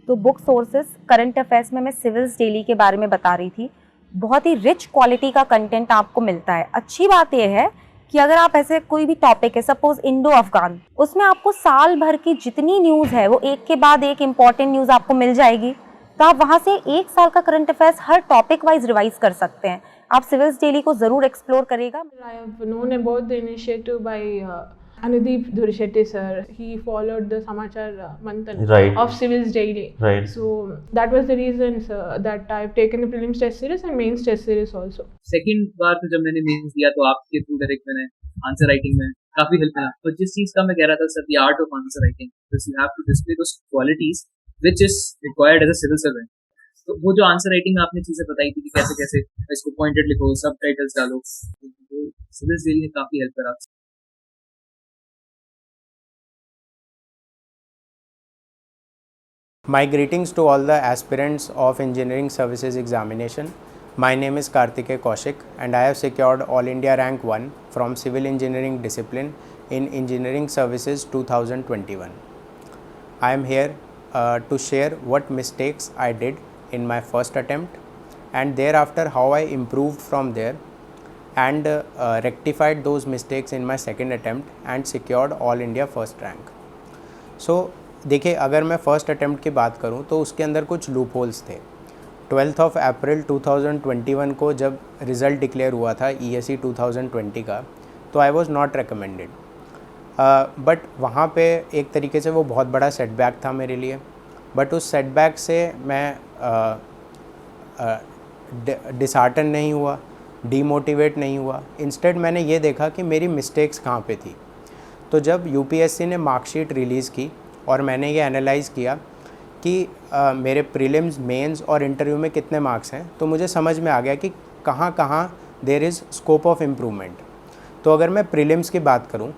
तो book sources current affairs में मैं सिविल्स डेली के बारे में बता रही थी। बहुत ही रिच क्वालिटी का कंटेंट आपको मिलता है। अच्छी बात यह है कि अगर आप ऐसे कोई भी टॉपिक है, सपोज इंडो अफगान, उसमें आपको साल भर की जितनी न्यूज़ है वो एक के बाद एक इम्पॉर्टेंट न्यूज़ आपको मिल जाएगी। तो आप वहाँ से एक साल का करंट अफेयर्स हर टॉपिक वाइज रिवाइज कर सकते हैं। आप सिविल्स डेली को ज़रूर एक्सप्लोर करेगा। I have known about the initiative by Anudeep Dhurishetty sir. He followed the Samachar Manthan Right. of Civils Daily. Right. So that was the reason, sir, that I've taken the prelims test series and mains test series also. Second बार तो जब मैंने mains दिया तो आपके through direct मैंने answer writing में काफी हेल्प मिला। तो जिस चीज का मैं कह रहा था sir, the art of answer writing, because you have to display those qualities which is required as a civil servant. तो वो जो आंसर राइटिंग में आपने चीजें बताई थी कि कैसे कैसे इसको पॉइंटेड लिखो, सब टाइटल्स डालो, तो सिविल्स डेली ने काफी हेल्प करा। My greetings to all the aspirants of Engineering Services Examination. My name is Karthikeya Kaushik and I have secured All India Rank 1 from Civil Engineering Discipline in Engineering Services 2021. I am here to share what mistakes I did in my first attempt and thereafter how I improved from there and rectified those mistakes in my second attempt and secured All India first rank. So देखिए, अगर मैं first attempt की बात करूं तो उसके अंदर कुछ लूप होल्स थे। 12 अप्रैल 2021 को जब रिज़ल्ट डिक्लेयर हुआ था ESE 2020 का, तो आई वॉज़ नॉट रिकमेंडेड, बट वहाँ पे एक तरीके से वो बहुत बड़ा सेटबैक था मेरे लिए। बट उस सेटबैक से मैं डिसहार्टन नहीं हुआ, डीमोटिवेट नहीं हुआ। इंस्टेड मैंने ये देखा कि मेरी मिस्टेक्स कहाँ पे थी। तो जब UPSC ने मार्कशीट रिलीज़ की और मैंने ये एनालाइज़ किया कि मेरे प्रीलिम्स, मेंस और इंटरव्यू में कितने मार्क्स हैं, तो मुझे समझ में आ गया कि कहाँ कहाँ there is scope of improvement. तो अगर मैं प्रीलिम्स की बात करूँ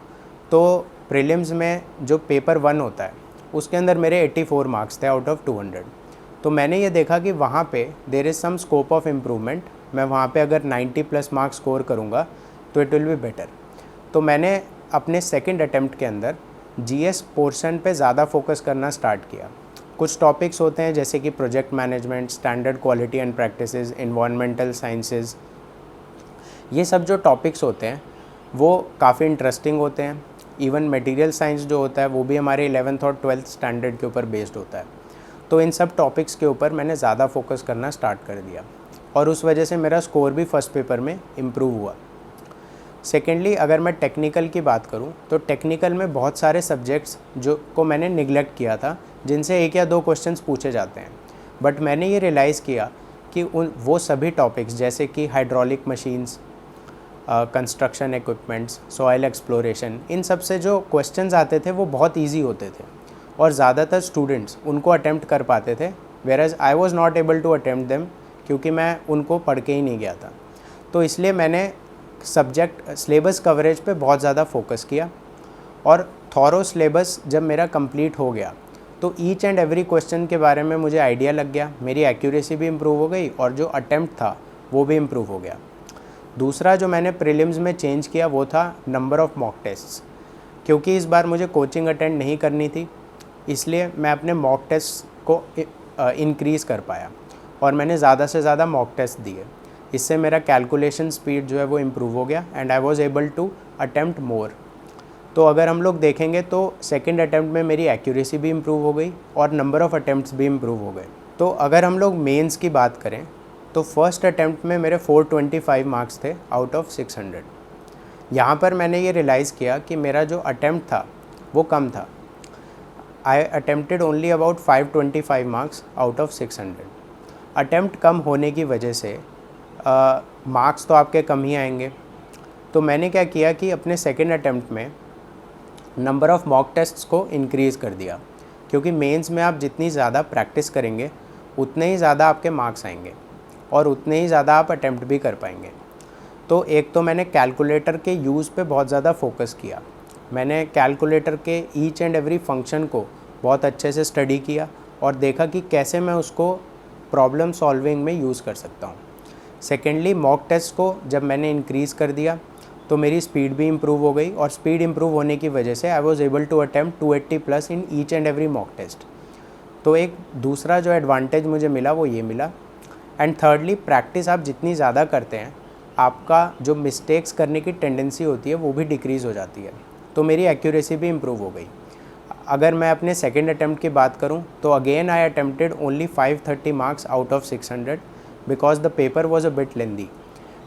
तो प्रीलिम्स में जो पेपर 1 होता है उसके अंदर मेरे 84 मार्क्स थे आउट ऑफ 200। तो मैंने ये देखा कि वहाँ पे there is some scope of improvement. मैं वहाँ पे अगर 90+ मार्क्स स्कोर करूँगा तो इट विल बी बेटर। तो मैंने अपने सेकंड अटेम्प्ट के अंदर GS पोर्शन पे ज़्यादा फोकस करना स्टार्ट किया। कुछ टॉपिक्स होते हैं जैसे कि project management, standard quality and practices, environmental sciences, ये सब जो टॉपिक्स होते हैं वो काफ़ी इंटरेस्टिंग होते हैं। इवन मटेरियल साइंस जो होता है वो भी हमारे 11th और 12th स्टैंडर्ड के ऊपर बेस्ड होता है। तो इन सब टॉपिक्स के ऊपर मैंने ज़्यादा फोकस करना स्टार्ट कर दिया और उस वजह से मेरा स्कोर भी फर्स्ट पेपर में इम्प्रूव हुआ। सेकेंडली, अगर मैं टेक्निकल की बात करूं तो टेक्निकल में बहुत सारे सब्जेक्ट्स जो को मैंने निगलेक्ट किया था, जिनसे 1 या 2 क्वेश्चंस पूछे जाते हैं। बट मैंने ये रियलाइज़ किया कि वो सभी टॉपिक्स जैसे कि hydraulic machines, construction equipments, soil exploration, इन सब से जो क्वेश्चंस आते थे वो बहुत ईजी होते थे और ज़्यादातर स्टूडेंट्स उनको अटैम्प्ट कर पाते थे, whereas I was not able to attempt them क्योंकि मैं उनको पढ़ के ही नहीं गया था। तो इसलिए मैंने सब्जेक्ट सिलेबस कवरेज पे बहुत ज़्यादा फोकस किया और थॉरो सिलेबस जब मेरा कंप्लीट हो गया तो ईच एंड एवरी क्वेश्चन के बारे में मुझे आइडिया लग गया, मेरी एक्यूरेसी भी इम्प्रूव हो गई और जो अटेम्प्ट था वो भी इम्प्रूव हो गया। दूसरा जो मैंने प्रीलिम्स में चेंज किया वो था नंबर ऑफ़ मॉक टेस्ट्स। क्योंकि इस बार मुझे कोचिंग अटेंड नहीं करनी थी, इसलिए मैं अपने मॉक टेस्ट को इंक्रीज़ कर पाया और मैंने ज़्यादा से ज़्यादा मॉक टेस्ट दिए। इससे मेरा कैलकुलेशन स्पीड जो है वो इम्प्रूव हो गया and I was able to attempt more. तो अगर हम लोग देखेंगे तो सेकंड अटेम्प्ट में मेरी एक्यूरेसी भी इम्प्रूव हो गई और नंबर ऑफ़ अटेम्प्ट्स भी इम्प्रूव हो गए। तो अगर हम लोग मेंस की बात करें तो फर्स्ट अटेम्प्ट में मेरे 425 मार्क्स थे आउट ऑफ 600। यहाँ पर मैंने ये रियलाइज़ किया कि मेरा जो अटेम्प्ट था वो कम था। I attempted only about 525 marks out of 600। Attempt कम होने की वजह से मार्क्स तो आपके कम ही आएंगे। तो मैंने क्या किया कि अपने सेकंड अटेम्प्ट में नंबर ऑफ़ मॉक टेस्ट्स को इंक्रीज़ कर दिया, क्योंकि मेंस में आप जितनी ज़्यादा प्रैक्टिस करेंगे उतने ही ज़्यादा आपके मार्क्स आएंगे और उतने ही ज़्यादा आप अटेम्प्ट भी कर पाएंगे। तो एक तो मैंने कैलकुलेटर के यूज़ पे बहुत ज़्यादा फोकस किया। मैंने कैलकुलेटर के ईच एंड एवरी फंक्शन को बहुत अच्छे से स्टडी किया और देखा कि कैसे मैं उसको प्रॉब्लम सॉल्विंग में यूज़ कर सकता हूँ। सेकेंडली, मॉक टेस्ट को जब मैंने इंक्रीज़ कर दिया तो मेरी स्पीड भी इम्प्रूव हो गई और स्पीड इम्प्रूव होने की वजह से I was able to attempt 280+ in each and every mock test. तो एक दूसरा जो एडवांटेज मुझे मिला वो ये मिला। एंड थर्डली, प्रैक्टिस आप जितनी ज़्यादा करते हैं आपका जो मिस्टेक्स करने की टेंडेंसी होती है वो भी डिक्रीज़ हो जाती है, तो मेरी एक्यूरेसी भी इम्प्रूव हो गई। अगर मैं अपने सेकेंड अटैम्प्ट की बात करूं तो again I attempted only 530 marks out of 600 because the paper was a bit lengthy,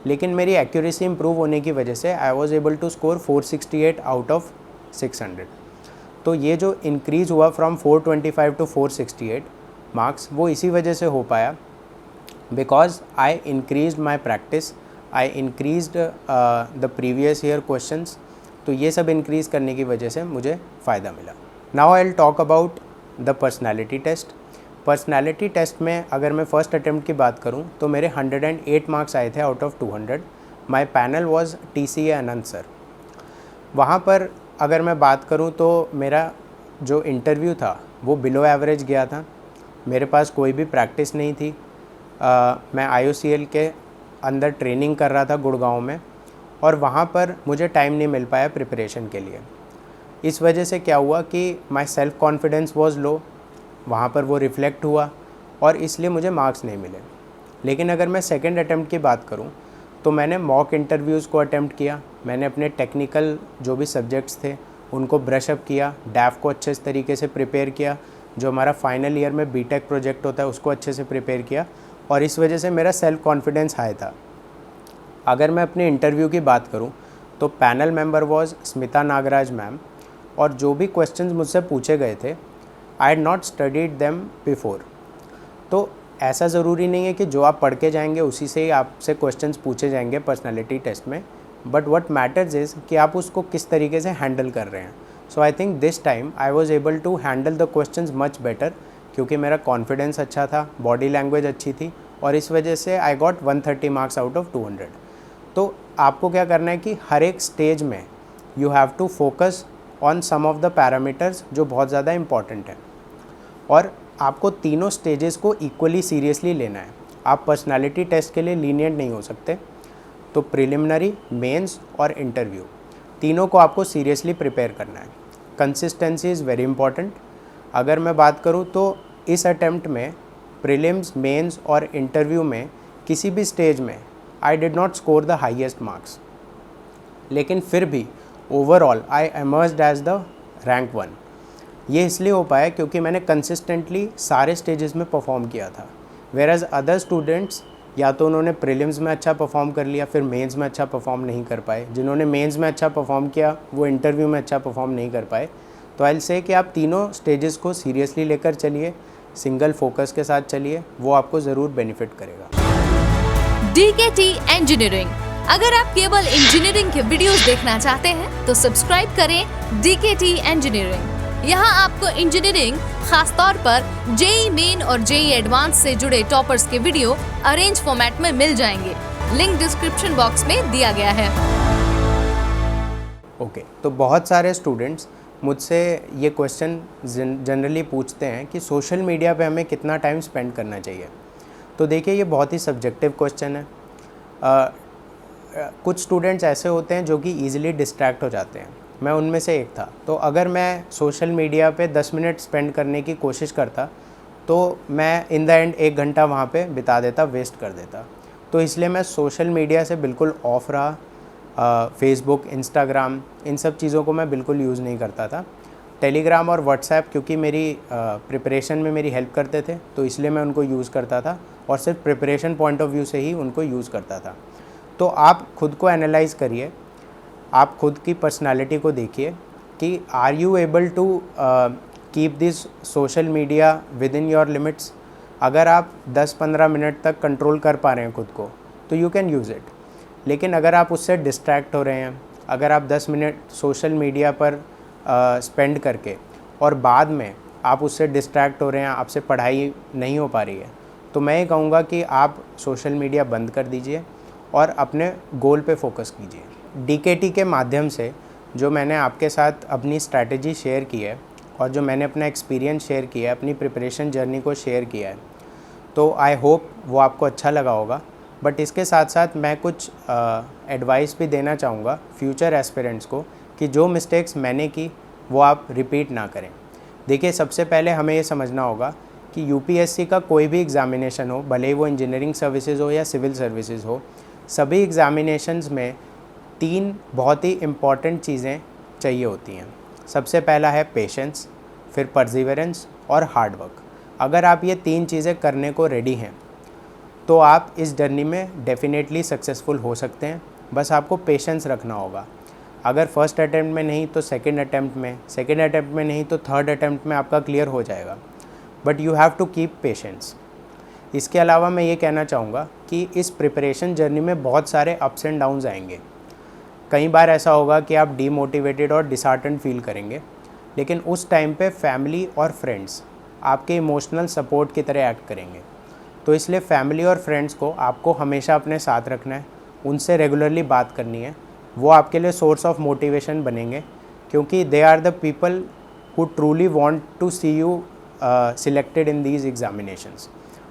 लेकिन मेरी एक्यूरेसी इंप्रूव होने की वजह से I was able to score 468 out of 600। तो ये जो इंक्रीज़ हुआ फ्रॉम 425 टू 468 मार्क्स वो इसी वजह से हो पाया because I increased my practice, I increased the previous year questions. तो ये सब इंक्रीज़ करने की वजह से मुझे फ़ायदा मिला। Now I will talk about the personality test. Personality test में अगर मैं फ़र्स्ट अटैम्प्ट की बात करूं तो मेरे 108 मार्क्स आए थे out of 200। My panel was TCA Anant sir. वहाँ पर अगर मैं बात करूं तो मेरा जो इंटरव्यू था वो बिलो एवरेज गया था। मेरे पास कोई भी प्रैक्टिस नहीं थी। मैं IOCL के अंदर ट्रेनिंग कर रहा था गुड़गांव में, और वहाँ पर मुझे टाइम नहीं मिल पाया प्रिपरेशन के लिए। इस वजह से क्या हुआ कि my self confidence was low, वहाँ पर वो रिफ़्लेक्ट हुआ और इसलिए मुझे मार्क्स नहीं मिले। लेकिन अगर मैं सेकंड अटैम्प्ट की बात करूँ तो मैंने मॉक इंटरव्यूज़ को अटैम्प्ट किया, मैंने अपने टेक्निकल जो भी सब्जेक्ट्स थे उनको ब्रश अप किया, डैफ को अच्छे तरीके से प्रिपेयर किया, जो हमारा फाइनल ईयर में BTech प्रोजेक्ट होता है उसको अच्छे से प्रिपेयर किया, और इस वजह से मेरा सेल्फ़ कॉन्फिडेंस हाई था। अगर मैं अपने इंटरव्यू की बात करूं तो panel member was Smita Nagaraj ma'am, और जो भी क्वेश्चंस मुझसे पूछे गए थे I had not studied them before. तो ऐसा ज़रूरी नहीं है कि जो आप पढ़ के जाएंगे उसी से ही आपसे क्वेश्चंस पूछे जाएंगे पर्सनैलिटी टेस्ट में, बट व्हाट मैटर्स इज़ कि आप उसको किस तरीके से हैंडल कर रहे हैं। So I think this time I was able to handle the questions much better, क्योंकि मेरा कॉन्फिडेंस अच्छा था, बॉडी लैंग्वेज अच्छी थी, और इस वजह से I got 130 marks out of 200। तो आपको क्या करना है कि हर एक स्टेज में you have to focus on some of the parameters जो बहुत ज़्यादा इम्पॉर्टेंट है, और आपको तीनों स्टेजेस को इक्वली सीरियसली लेना है। आप पर्सनालिटी टेस्ट के लिए लीनियंट नहीं हो सकते। तो प्रिलिमिनरी, मेंस और इंटरव्यू तीनों को आपको सीरियसली प्रिपेयर करना है। Consistency is very important. अगर मैं बात करूँ तो इस अटैम्प्ट में प्रीलिम्स, मेंस और इंटरव्यू में किसी भी स्टेज में I did not score the highest marks, लेकिन फिर भी overall I emerged as the rank 1। ये इसलिए हो पाया क्योंकि मैंने कंसिस्टेंटली सारे स्टेजेस में परफॉर्म किया था, वेयर एज अदर स्टूडेंट्स या तो उन्होंने प्रीलिम्स में अच्छा परफॉर्म कर लिया, फिर मेंस में अच्छा परफॉर्म नहीं कर पाए। जिन्होंने मेंस में अच्छा परफॉर्म किया वो इंटरव्यू में अच्छा परफॉर्म नहीं कर पाए। तो आई विल से कि आप तीनों स्टेजेस को सीरियसली लेकर चलिए, सिंगल फोकस के साथ चलिए, वो आपको ज़रूर बेनिफिट करेगा। DKT engineering. अगर आप केवल इंजीनियरिंग के वीडियोस देखना चाहते हैं तो सब्सक्राइब करें DKT इंजीनियरिंग। यहाँ आपको इंजीनियरिंग, खासतौर पर JEE मेन और JEE एडवांस से जुड़े टॉपर्स के वीडियो अरेंज फॉर्मेट में मिल जाएंगे। लिंक डिस्क्रिप्शन बॉक्स में दिया गया है। ओके, तो बहुत सारे स्टूडेंट्स मुझसे ये क्वेश्चन जनरली पूछते हैं कि सोशल मीडिया पे हमें कितना टाइम स्पेंड करना चाहिए। तो देखिए, ये बहुत ही सब्जेक्टिव क्वेश्चन है। कुछ स्टूडेंट्स ऐसे होते हैं जो कि ईज़िली डिस्ट्रैक्ट हो जाते हैं, मैं उनमें से एक था। तो अगर मैं सोशल मीडिया पे 10 मिनट स्पेंड करने की कोशिश करता तो मैं इन द एंड 1 घंटा वहाँ पे बिता देता, वेस्ट कर देता। तो इसलिए मैं सोशल मीडिया से बिल्कुल ऑफ रहा। फेसबुक, इंस्टाग्राम, इन सब चीज़ों को मैं बिल्कुल यूज़ नहीं करता था। टेलीग्राम और व्हाट्सएप क्योंकि मेरी प्रिपरेशन में मेरी हेल्प करते थे, तो इसलिए मैं उनको यूज़ करता था, और सिर्फ प्रिपरेशन पॉइंट ऑफ व्यू से ही उनको यूज़ करता था। तो आप खुद को एनालाइज़ करिए, आप खुद की पर्सनालिटी को देखिए कि are you able to keep this social media within your limits. अगर आप 10-15 मिनट तक कंट्रोल कर पा रहे हैं खुद को तो यू कैन यूज़ इट। लेकिन अगर आप उससे डिस्ट्रैक्ट हो रहे हैं, अगर आप 10 मिनट सोशल मीडिया पर स्पेंड करके और बाद में आप उससे डिस्ट्रैक्ट हो रहे हैं, आपसे पढ़ाई नहीं हो पा रही है, तो मैं ये कहूँगा कि आप सोशल मीडिया बंद कर दीजिए और अपने गोल पे फोकस कीजिए। DKT के माध्यम से जो मैंने आपके साथ अपनी स्ट्रैटेजी शेयर की है और जो मैंने अपना एक्सपीरियंस शेयर किया है, अपनी प्रिपरेशन जर्नी को शेयर किया है, तो आई होप वो आपको अच्छा लगा होगा। बट इसके साथ साथ मैं कुछ एडवाइस भी देना चाहूँगा फ्यूचर एस्पिरेंट्स को कि जो मिस्टेक्स मैंने की वो आप रिपीट ना करें। देखिए, सबसे पहले हमें ये समझना होगा कि यूपीएससी का कोई भी एग्ज़ामिनेशन हो, भले ही वो इंजीनियरिंग सर्विसेज हो या सिविल सर्विसेज हो, सभी एग्ज़ामिनेशंस में 3 बहुत ही इम्पॉर्टेंट चीज़ें चाहिए होती हैं। सबसे पहला है पेशेंस, फिर परसिवरेंस और हार्ड वर्क। अगर आप ये 3 चीज़ें करने को रेडी हैं तो आप इस जर्नी में डेफिनेटली सक्सेसफुल हो सकते हैं। बस आपको पेशेंस रखना होगा। अगर फर्स्ट अटैम्प्ट में नहीं तो सेकंड अटैम्प्ट में नहीं तो थर्ड अटैम्प्ट में आपका क्लियर हो जाएगा, but you have to keep patience. इसके अलावा मैं ये कहना चाहूँगा कि इस प्रिपरेशन जर्नी में बहुत सारे अप्स एंड डाउन्स आएंगे। कई बार ऐसा होगा कि आप डीमोटिवेटेड और डिसहार्टेंड फील करेंगे, लेकिन उस टाइम पे फैमिली और फ्रेंड्स आपके इमोशनल सपोर्ट की तरह एक्ट करेंगे। तो इसलिए फैमिली और फ्रेंड्स को आपको हमेशा अपने साथ रखना है, उनसे रेगुलरली बात करनी है। वो आपके लिए सोर्स ऑफ मोटिवेशन बनेंगे, क्योंकि they are the people who truly want to see you selected in these examinations.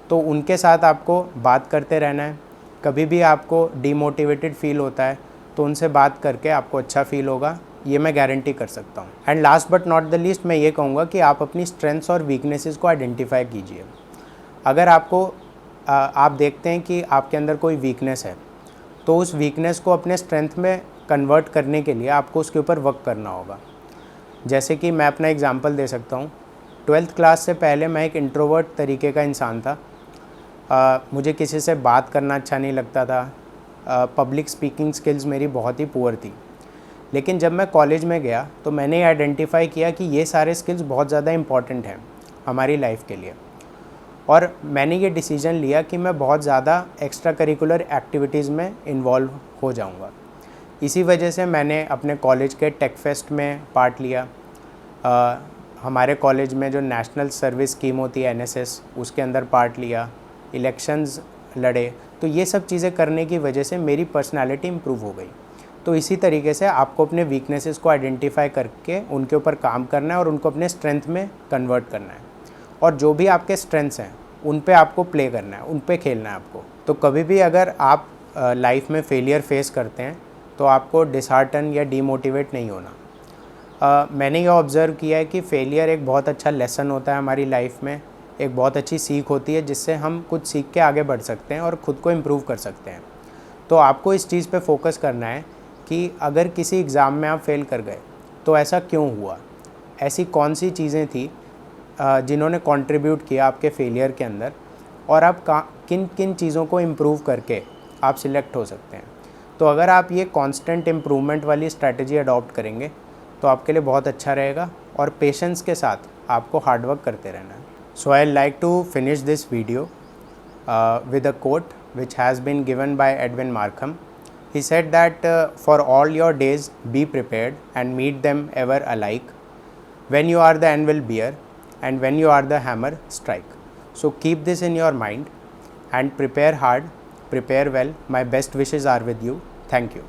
तो उनके साथ आपको बात करते रहना है। कभी भी आपको डीमोटिवेटेड फील होता है तो उनसे बात करके आपको अच्छा फील होगा, ये मैं गारंटी कर सकता हूँ। And last but not the least मैं ये कहूँगा कि आप अपनी स्ट्रेंथ्स और वीकनेसेस को आइडेंटिफाई कीजिए। अगर आप देखते हैं कि आपके अंदर कोई वीकनेस है, तो उस वीकनेस को अपने स्ट्रेंथ में कन्वर्ट करने के लिए आपको उसके ऊपर वर्क करना होगा। जैसे कि मैं अपना एग्जांपल दे सकता हूँ। 12th क्लास से पहले मैं एक इंट्रोवर्ट तरीके का इंसान था। मुझे किसी से बात करना अच्छा नहीं लगता था। पब्लिक स्पीकिंग स्किल्स मेरी बहुत ही पुअर थी। लेकिन जब मैं कॉलेज में गया तो मैंने आइडेंटिफाई किया कि ये सारे स्किल्स बहुत ज़्यादा इम्पॉर्टेंट हैं हमारी लाइफ के लिए, और मैंने ये डिसीजन लिया कि मैं बहुत ज़्यादा एक्स्ट्रा करिकुलर एक्टिविटीज़ में इन्वॉल्व हो जाऊंगा। इसी वजह से मैंने अपने कॉलेज के टेक फेस्ट में पार्ट लिया। हमारे कॉलेज में जो नेशनल सर्विस स्कीम होती है NSS, उसके अंदर पार्ट लिया, इलेक्शंस लड़े। तो ये सब चीज़ें करने की वजह से मेरी पर्सनालिटी इम्प्रूव हो गई। तो इसी तरीके से आपको अपने वीकनेसेस को आइडेंटिफाई करके उनके ऊपर काम करना है और उनको अपने स्ट्रेंथ में कन्वर्ट करना है। और जो भी आपके स्ट्रेंथ्स हैं उन पे आपको प्ले करना है, उन पे खेलना है आपको। तो कभी भी अगर आप लाइफ में फेलियर फेस करते हैं तो आपको डिसहार्टन या डीमोटिवेट नहीं होना। मैंने ये ऑब्ज़र्व किया है कि फेलियर एक बहुत अच्छा लेसन होता है हमारी लाइफ में, एक बहुत अच्छी सीख होती है जिससे हम कुछ सीख के आगे बढ़ सकते हैं और ख़ुद को इम्प्रूव कर सकते हैं। तो आपको इस चीज़ पे फोकस करना है कि अगर किसी एग्ज़ाम में आप फेल कर गए तो ऐसा क्यों हुआ, ऐसी कौन सी चीज़ें थी जिन्होंने कंट्रीब्यूट किया आपके फेलियर के अंदर, और आप किन किन चीज़ों को इम्प्रूव करके आप सिलेक्ट हो सकते हैं। तो अगर आप ये कांस्टेंट इम्प्रूवमेंट वाली स्ट्रैटेजी अडॉप्ट करेंगे तो आपके लिए बहुत अच्छा रहेगा, और पेशेंस के साथ आपको हार्ड वर्क करते रहना है। So I like to finish this video with a quote which has been given by Edwin Markham. He said that for all your days be prepared and meet them ever alike. When you are the anvil bear and when you are the hammer strike. So keep this in your mind and prepare hard, prepare well. My best wishes are with you. Thank you.